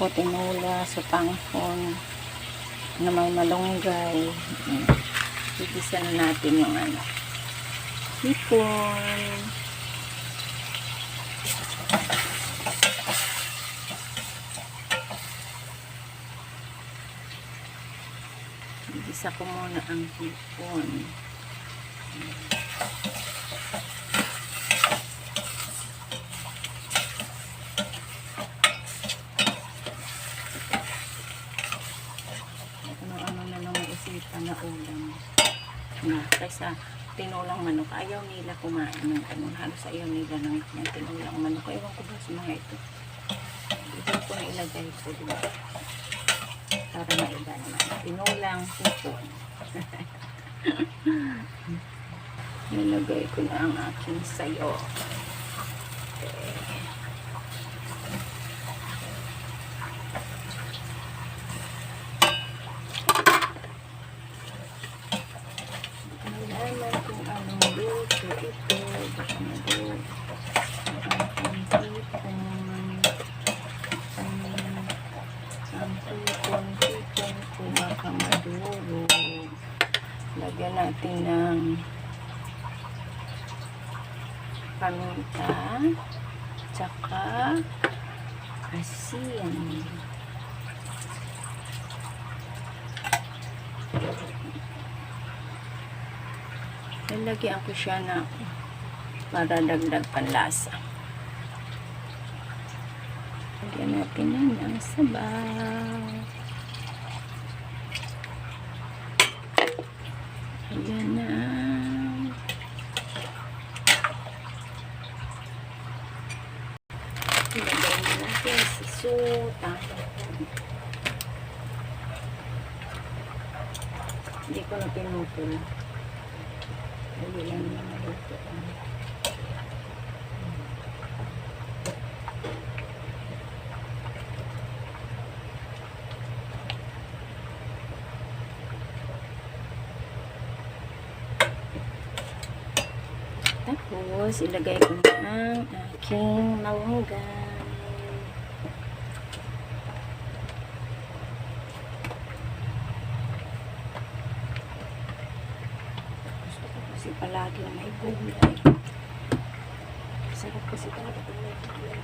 ko tinola sa panghon na may malunggay. Igisa na natin yung hipon. Igisa ko muna ang hipon. Na ulam na kaysa tinulang manok. Ayaw nila kumain ng halos ayaw nila ng tinulang manok. Ewan ko ba sa mga ito, ito ko na ilagay ko diba para maiba naman tinulang hipon. Nilagay ko na ang aking sayo. Okay. Lagyan natin ng paminta tsaka asin. Lalagyan ko siya na para dagdag panlasa. Lagyan natin ng sabaw. Ayan na. Ilagay na natin si suta. Hindi ko na pinutol. Lagi lang na maluto. Tapos, ilagay ko na ang aking malunggay. Gusto ko kasi palagi na may gulay. Sarap kasi talaga may gulay.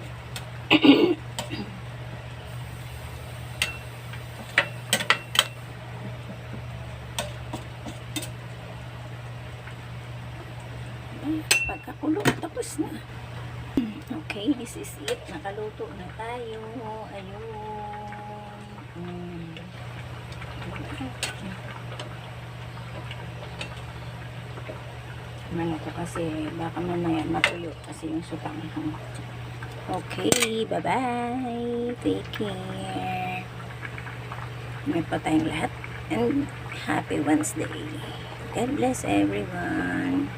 Pagkakulo, tapos na. Okay, this is it. Nakaluto na tayo. Ayun. Mano ko kasi baka mamaya matuyo kasi yung sutanghon. Okay, bye-bye. Take care. May pa tayong lahat. And happy Wednesday. God bless everyone.